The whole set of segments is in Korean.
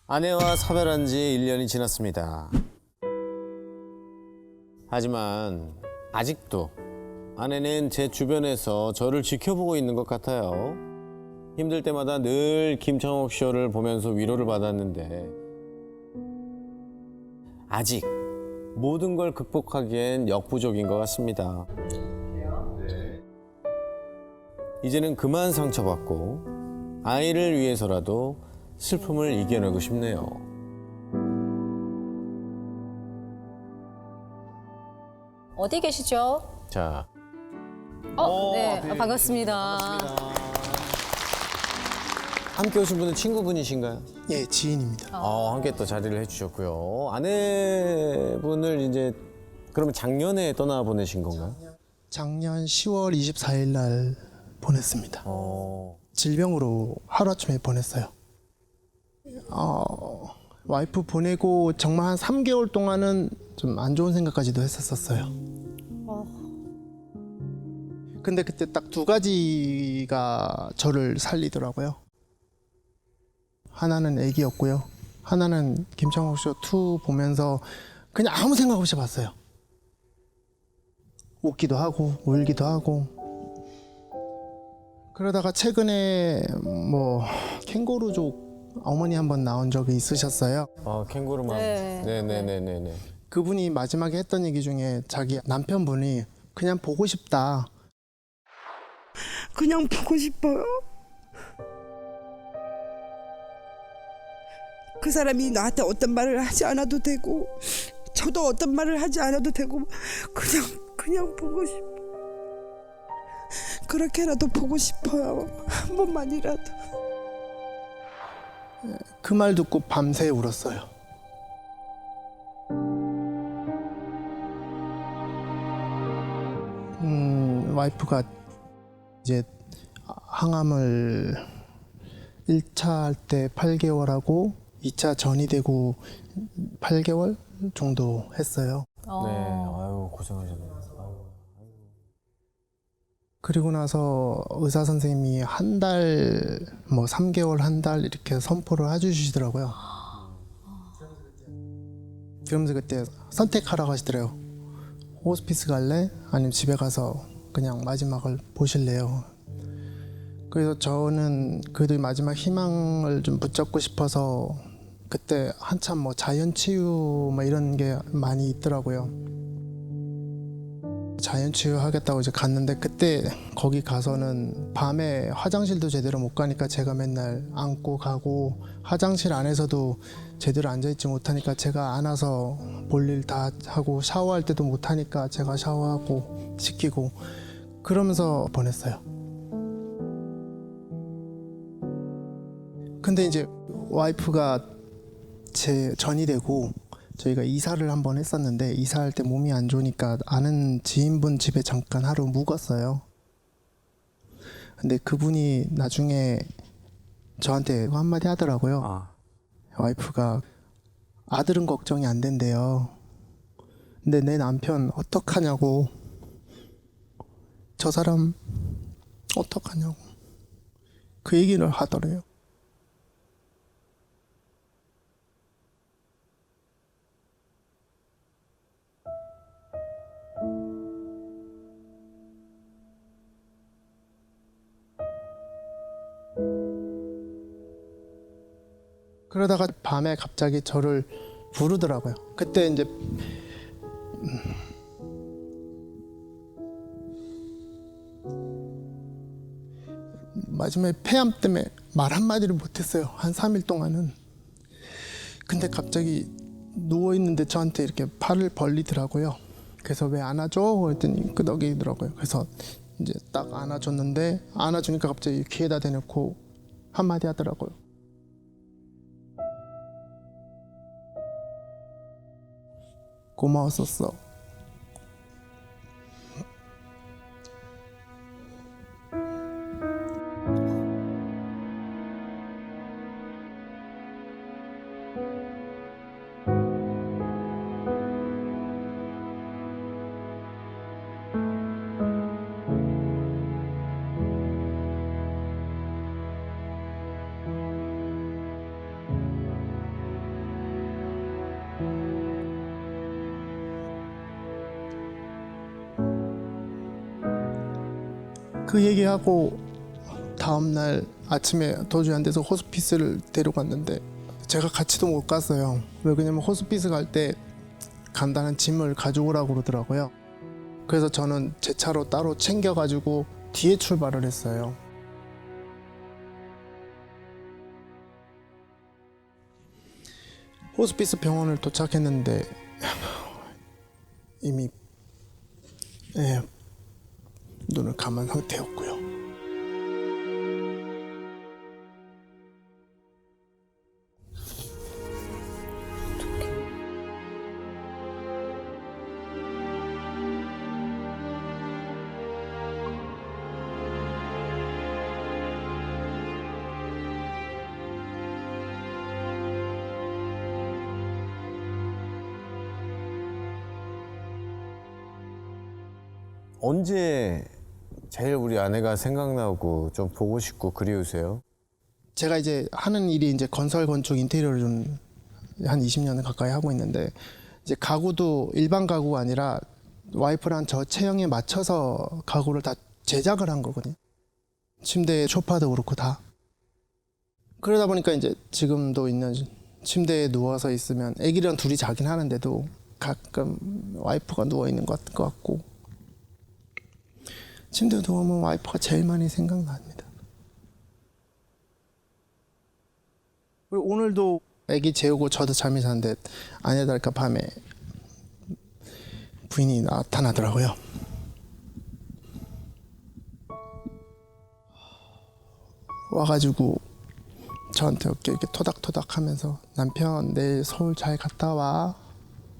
아내와 사별한 지 1년이 지났습니다. 하지만 아직도 아내는 제 주변에서 저를 지켜보고 있는 것 같아요. 힘들 때마다 늘 김창옥 쇼를 보면서 위로를 받았는데 아직 모든 걸 극복하기엔 역부족인 것 같습니다. 이제는 그만 상처받고 아이를 위해서라도 슬픔을 이겨내고 싶네요. 어디 계시죠? 자, 네, 네. 반갑습니다. 함께 오신 분은 친구분이신가요? 예, 지인입니다. 함께 또 자리를 해주셨고요. 아내분을 이제 그러면 작년에 떠나 보내신 건가요? 작년 10월 24일 날 보냈습니다. 어, 질병으로 하루아침에 보냈어요. 와이프 보내고 정말 한 3개월 동안은 좀 안 좋은 생각까지도 했었어요. 근데 그때 딱 두 가지가 저를 살리더라고요. 하나는 애기였고요. 하나는 김창옥 쇼2 보면서 그냥 아무 생각 없이 봤어요. 웃기도 하고 울기도 하고. 그러다가 최근에 뭐 캥거루족 어머니 한번 나온 적이 있으셨어요. 캥거루맘. 네. 네네네네네. 그분이 마지막에 했던 얘기 중에 자기 남편분이 그냥 보고 싶다. 그냥 보고 싶어요. 그 사람이 나한테 어떤 말을 하지 않아도 되고 저도 어떤 말을 하지 않아도 되고 그냥 보고 싶어. 그렇게라도 보고 싶어요. 한 번만이라도. 그 말 듣고 밤새 울었어요. 와이프가 이제 항암을 1차 할 때 8개월하고 2차 전이되고 8개월 정도 했어요. 네, 아유 고생하셨네요. 그리고 나서 의사 선생님이 한 달, 뭐 3개월, 한 달 이렇게 선포를 해주시더라고요. 그러면서 그때 선택하라고 하시더래요. 호스피스 갈래? 아니면 집에 가서 그냥 마지막을 보실래요? 그래서 저는 그래도 마지막 희망을 좀 붙잡고 싶어서 그때 한참 뭐 자연치유 뭐 이런 게 많이 있더라고요. 자연치유 하겠다고 이제 갔는데 그때 거기 가서는 밤에 화장실도 제대로 못 가니까 제가 맨날 안고 가고 화장실 안에서도 제대로 앉아있지 못하니까 제가 안아서 볼일 다 하고 샤워할 때도 못하니까 제가 샤워하고 씻기고 그러면서 보냈어요. 근데 이제 와이프가 제 전이 되고 저희가 이사를 한번 했었는데 이사할 때 몸이 안 좋으니까 아는 지인분 집에 잠깐 하루 묵었어요. 근데 그분이 나중에 저한테 한마디 하더라고요. 와이프가 아들은 걱정이 안 된대요. 근데 내 남편 어떡하냐고. 저 사람 어떡하냐고. 그 얘기를 하더래요. 그러다가 밤에 갑자기 저를 부르더라고요. 그때 이제 마지막에 폐암 때문에 말 한마디를 못했어요. 한 3일 동안은. 근데 갑자기 누워있는데 저한테 이렇게 팔을 벌리더라고요. 그래서 왜 안아줘? 그랬더니 끄덕이더라고요. 그래서 이제 딱 안아줬는데 안아주니까 갑자기 귀에다 대놓고 한마디 하더라고요. 고마웠었어. 그 얘기하고 다음날 아침에 도저히 안 돼서 호스피스를 데려갔는데 제가 같이도 못 갔어요. 왜 그러냐면 호스피스 갈 때 간단한 짐을 가져오라고 그러더라고요. 그래서 저는 제 차로 따로 챙겨가지고 뒤에 출발을 했어요. 호스피스 병원을 도착했는데 이미 눈을 감은 상태였고요. 언제 제일 우리 아내가 생각나고 좀 보고 싶고 그리우세요? 제가 이제 하는 일이 이제 건설 건축 인테리어를 좀 한 20년 가까이 하고 있는데 이제 가구도 일반 가구가 아니라 와이프랑 저 체형에 맞춰서 가구를 다 제작을 한 거거든요. 침대 소파도 그렇고 다. 그러다 보니까 이제 지금도 있는 침대에 누워서 있으면 애기랑 둘이 자긴 하는데도 가끔 와이프가 누워 있는 것 같고 침대에 누우면 와이프가 제일 많이 생각납니다. 그리고 오늘도 애기 재우고 저도 잠이 잤는데 아내 달까 밤에 부인이 나타나더라고요. 와가지고 저한테 어깨 이렇게 토닥토닥 하면서 남편 내일 서울 잘 갔다 와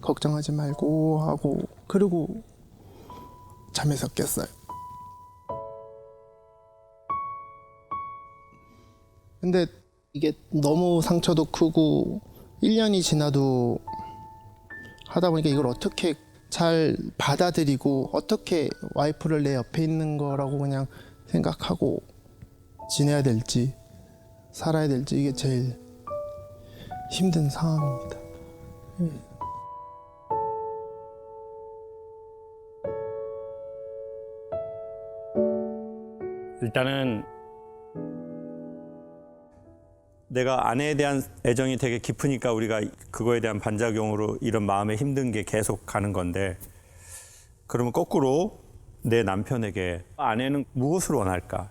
걱정하지 말고 하고 그리고 잠에서 깼어요. 근데 이게 너무 상처도 크고 1년이 지나도 하다 보니까 이걸 어떻게 잘 받아들이고 어떻게 와이프를 내 옆에 있는 거라고 그냥 생각하고 지내야 될지 살아야 될지 이게 제일 힘든 상황입니다. 일단은 내가 아내에 대한 애정이 되게 깊으니까 우리가 그거에 대한 반작용으로 이런 마음에 힘든 게 계속 가는 건데 그러면 거꾸로 내 남편에게 아내는 무엇을 원할까?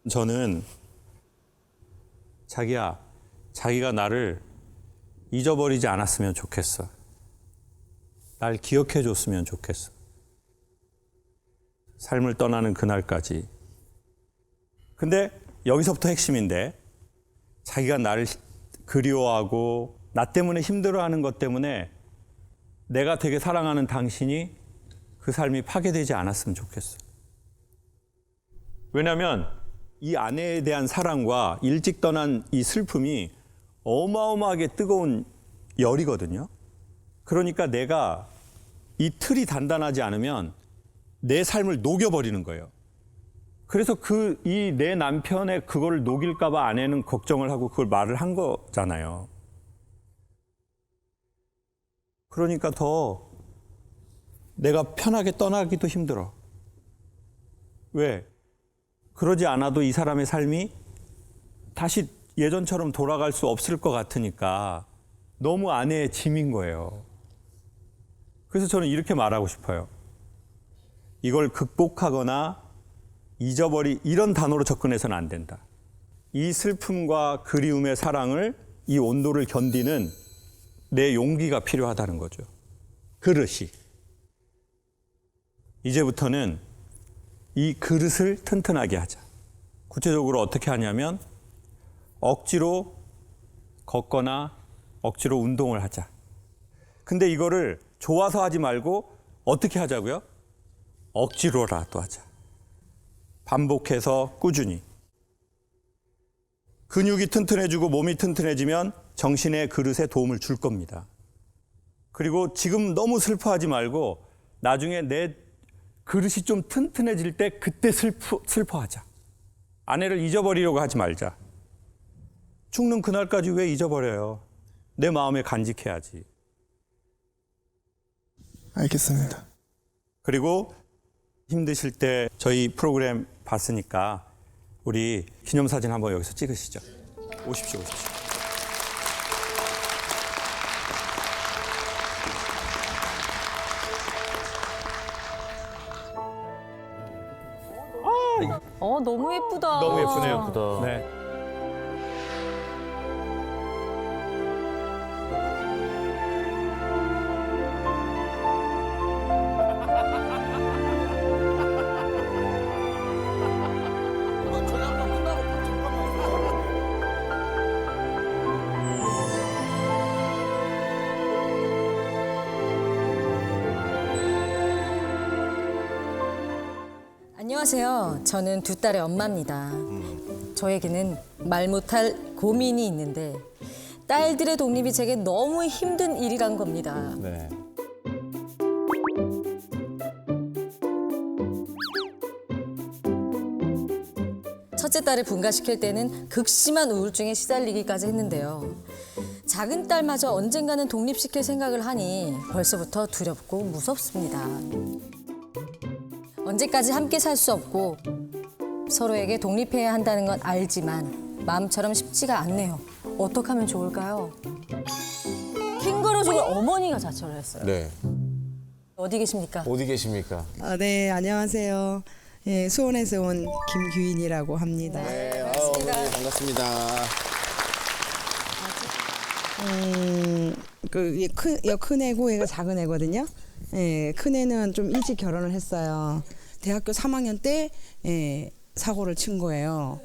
저는 자기야, 자기가 나를 잊어버리지 않았으면 좋겠어. 날 기억해 줬으면 좋겠어. 삶을 떠나는 그날까지. 근데 여기서부터 핵심인데 자기가 나를 그리워하고 나 때문에 힘들어하는 것 때문에 내가 되게 사랑하는 당신이 그 삶이 파괴되지 않았으면 좋겠어. 왜냐하면 이 아내에 대한 사랑과 일찍 떠난 이 슬픔이 어마어마하게 뜨거운 열이거든요. 그러니까 내가 이 틀이 단단하지 않으면 내 삶을 녹여버리는 거예요. 그래서 이 내 남편의 그걸 녹일까봐 아내는 걱정을 하고 그걸 말을 한 거잖아요. 그러니까 더 내가 편하게 떠나기도 힘들어. 왜? 그러지 않아도 이 사람의 삶이 다시 예전처럼 돌아갈 수 없을 것 같으니까 너무 아내의 짐인 거예요. 그래서 저는 이렇게 말하고 싶어요. 이걸 극복하거나 이런 단어로 접근해서는 안 된다. 이 슬픔과 그리움의 사랑을 이 온도를 견디는 내 용기가 필요하다는 거죠. 그릇이. 이제부터는 이 그릇을 튼튼하게 하자. 구체적으로 어떻게 하냐면 억지로 걷거나 억지로 운동을 하자. 근데 이거를 좋아서 하지 말고 어떻게 하자고요? 억지로라도 하자. 반복해서 꾸준히. 근육이 튼튼해지고 몸이 튼튼해지면 정신의 그릇에 도움을 줄 겁니다. 그리고 지금 너무 슬퍼하지 말고 나중에 내 그릇이 좀 튼튼해질 때 그때 슬퍼하자. 아내를 잊어버리려고 하지 말자. 죽는 그날까지 왜 잊어버려요? 내 마음에 간직해야지. 알겠습니다. 그리고 힘드실 때 저희 프로그램 봤으니까 우리 기념사진 한번 여기서 찍으시죠. 오십시오. 너무 예쁘다. 너무 예쁘네요. 네. 안녕하세요. 저는 두 딸의 엄마입니다. 저에게는 말 못할 고민이 있는데 딸들의 독립이 제게 너무 힘든 일이란 겁니다. 네. 첫째 딸을 분가시킬 때는 극심한 우울증에 시달리기까지 했는데요. 작은 딸마저 언젠가는 독립시킬 생각을 하니 벌써부터 두렵고 무섭습니다. 언제까지 함께 살 수 없고 서로에게 독립해야 한다는 건 알지만 마음처럼 쉽지가 않네요. 어떻게 하면 좋을까요? 캥거루족을 어머니가 자처를 했어요. 네. 어디 계십니까? 어디 계십니까? 네, 안녕하세요. 예, 수원에서 온 김규인이라고 합니다. 네, 반갑습니다. 어머니 반갑습니다. 큰 애고 얘가 작은 애거든요. 예, 큰 애는 좀 일찍 결혼을 했어요. 대학교 3학년 때 사고를 친 거예요.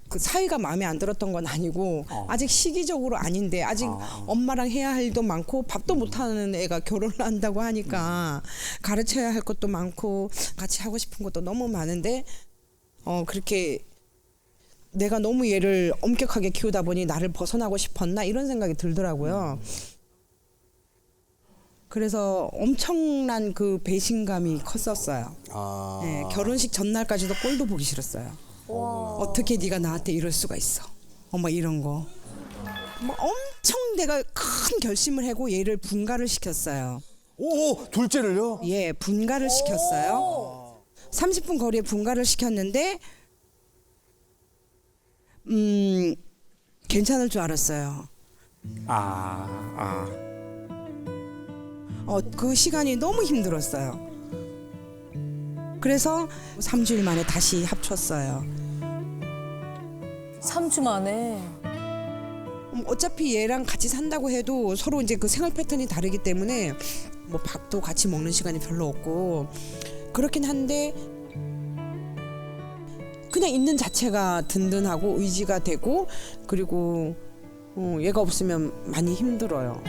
그 사위가 마음에 안 들었던 건 아니고 아직 시기적으로 아닌데 아직 엄마랑 해야 할 일도 많고 밥도 못하는 애가 결혼을 한다고 하니까 가르쳐야 할 것도 많고 같이 하고 싶은 것도 너무 많은데 그렇게 내가 너무 얘를 엄격하게 키우다 보니 나를 벗어나고 싶었나 이런 생각이 들더라고요. 그래서 엄청난 그 배신감이 컸었어요. 네, 결혼식 전날까지도 꼴도 보기 싫었어요. 어떻게 네가 나한테 이럴 수가 있어? 막 이런 거. 뭐 엄청 내가 큰 결심을 하고 얘를 분가를 시켰어요. 오, 둘째를요? 예, 분가를 시켰어요. 30분 거리에 분가를 시켰는데 괜찮을 줄 알았어요. 그 시간이 너무 힘들었어요. 그래서 3주일 만에 다시 합쳤어요. 3주 만에. 어차피 얘랑 같이 산다고 해도 서로 이제 그 생활 패턴이 다르기 때문에 뭐 밥도 같이 먹는 시간이 별로 없고 그렇긴 한데 그냥 있는 자체가 든든하고 의지가 되고 그리고 얘가 없으면 많이 힘들어요.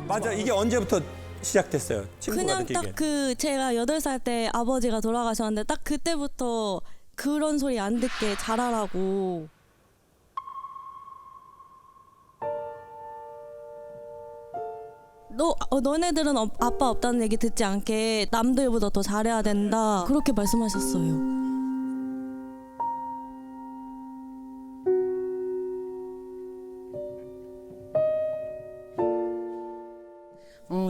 맞아. 이게 언제부터 시작됐어요? 친구가 그냥 느끼기엔. 딱 그 제가 8살 때 아버지가 돌아가셨는데 딱 그때부터 그런 소리 안 듣게 잘하라고. 너네들은 아빠 없다는 얘기 듣지 않게 남들보다 더 잘해야 된다. 그렇게 말씀하셨어요.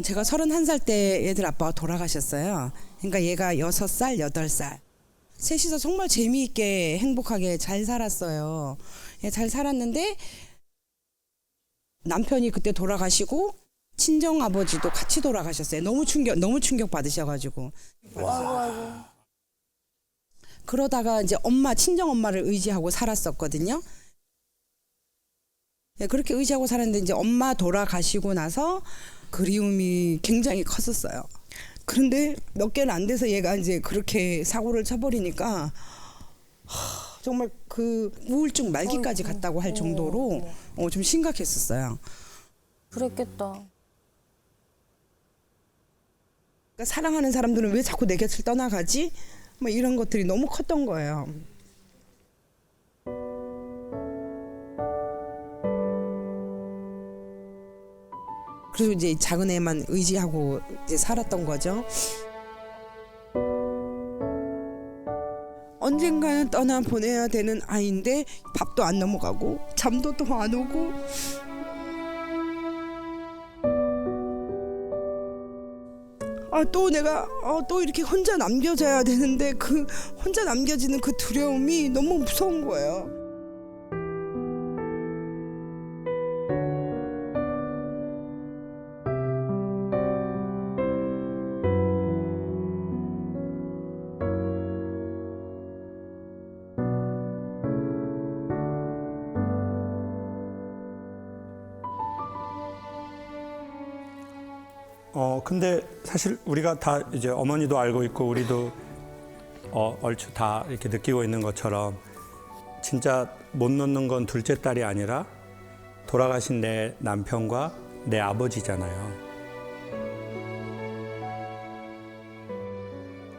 제가 31살 때 얘들 아빠가 돌아가셨어요. 그러니까 얘가 6살, 8살. 셋이서 정말 재미있게 행복하게 잘 살았어요. 예, 잘 살았는데 남편이 그때 돌아가시고 친정 아버지도 같이 돌아가셨어요. 너무 충격 받으셔가지고. 그러다가 이제 친정 엄마를 의지하고 살았었거든요. 예, 그렇게 의지하고 살았는데 이제 엄마 돌아가시고 나서 그리움이 굉장히 컸었어요. 그런데 몇 개는 안 돼서 얘가 이제 그렇게 사고를 쳐버리니까 정말 그 우울증 말기까지 갔다고 할 정도로 좀 심각했었어요. 그랬겠다. 그러니까 사랑하는 사람들은 왜 자꾸 내 곁을 떠나가지? 뭐 이런 것들이 너무 컸던 거예요. 그리고 이제 작은 애만 의지하고 이제 살았던 거죠. 언젠가는 떠나 보내야 되는 아이인데 밥도 안 넘어가고 잠도 또 안 오고 또 내가 또 이렇게 혼자 남겨져야 되는데 그 혼자 남겨지는 그 두려움이 너무 무서운 거예요. 근데 사실 우리가 다 이제 어머니도 알고 있고 우리도 얼추 다 이렇게 느끼고 있는 것처럼 진짜 못 놓는 건 둘째 딸이 아니라 돌아가신 내 남편과 내 아버지잖아요.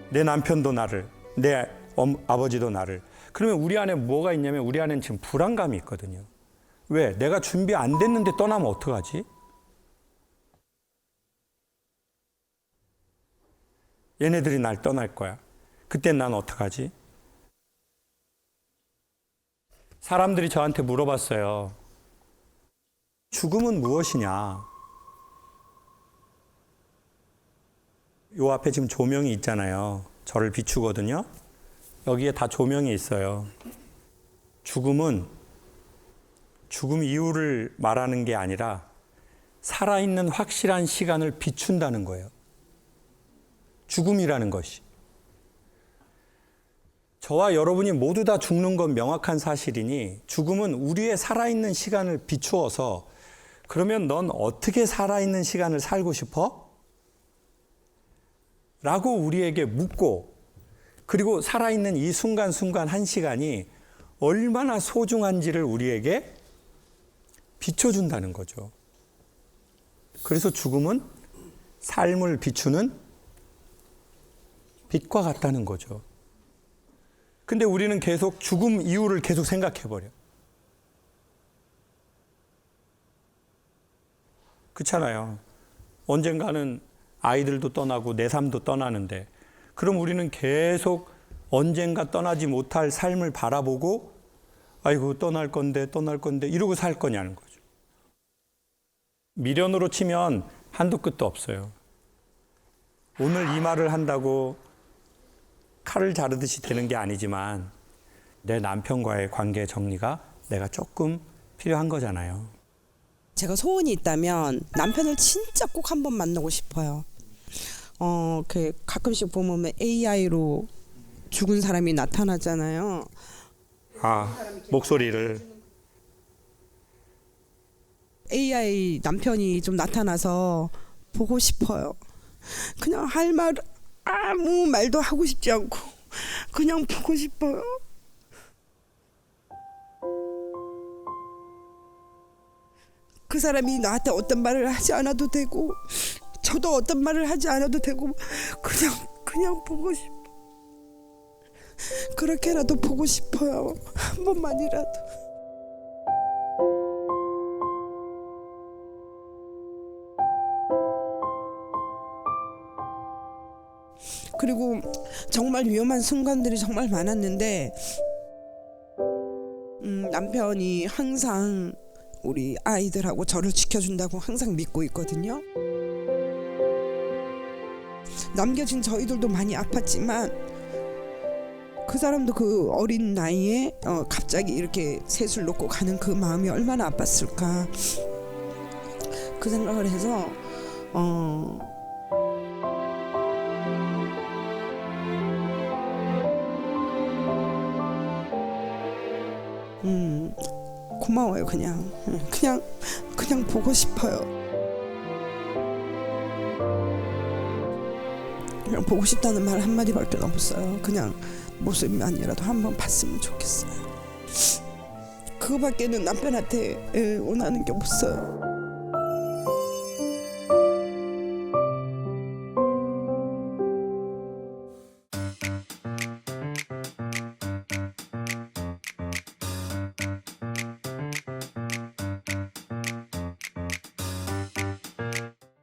내 남편도 나를, 내 아버지도 나를. 그러면 우리 안에 뭐가 있냐면 우리 안에는 지금 불안감이 있거든요. 왜? 내가 준비 안 됐는데 떠나면 어떡하지? 얘네들이 날 떠날 거야. 그땐 난 어떡하지? 사람들이 저한테 물어봤어요. 죽음은 무엇이냐? 요 앞에 지금 조명이 있잖아요. 저를 비추거든요. 여기에 다 조명이 있어요. 죽음은 죽음 이유를 말하는 게 아니라 살아있는 확실한 시간을 비춘다는 거예요. 죽음이라는 것이. 저와 여러분이 모두 다 죽는 건 명확한 사실이니 죽음은 우리의 살아있는 시간을 비추어서 그러면 넌 어떻게 살아있는 시간을 살고 싶어? 라고 우리에게 묻고 그리고 살아있는 이 순간순간 한 시간이 얼마나 소중한지를 우리에게 비춰준다는 거죠. 그래서 죽음은 삶을 비추는 빛과 같다는 거죠. 근데 우리는 계속 죽음 이유를 계속 생각해버려. 그렇잖아요. 언젠가는 아이들도 떠나고 내 삶도 떠나는데 그럼 우리는 계속 언젠가 떠나지 못할 삶을 바라보고 아이고 떠날 건데 이러고 살 거냐는 거죠. 미련으로 치면 한도 끝도 없어요. 오늘 이 말을 한다고 칼을 자르듯이 되는 게 아니지만 내 남편과의 관계 정리가 내가 조금 필요한 거잖아요. 제가 소원이 있다면 남편을 진짜 꼭 한번 만나고 싶어요. 그 가끔씩 보면 AI로 죽은 사람이 나타나잖아요. 목소리를. AI 남편이 좀 나타나서 보고 싶어요. 그냥 할 말 아무 말도 하고 싶지 않고 그냥 보고 싶어요. 그 사람이 나한테 어떤 말을 하지 않아도 되고 저도 어떤 말을 하지 않아도 되고 그냥 보고 싶어. 그렇게라도 보고 싶어요. 한 번만이라도. 그리고 정말 위험한 순간들이 정말 많았는데 남편이 항상 우리 아이들하고 저를 지켜준다고 항상 믿고 있거든요. 남겨진 저희들도 많이 아팠지만 그 사람도 그 어린 나이에 갑자기 이렇게 셋을 놓고 가는 그 마음이 얼마나 아팠을까 그 생각을 해서 고마워요. 그냥 보고 싶어요. 그냥 보고 싶다는 말 한마디밖에 없어요. 그냥 모습만이라도 한번 봤으면 좋겠어요. 그거밖에는 남편한테 원하는 게 없어요.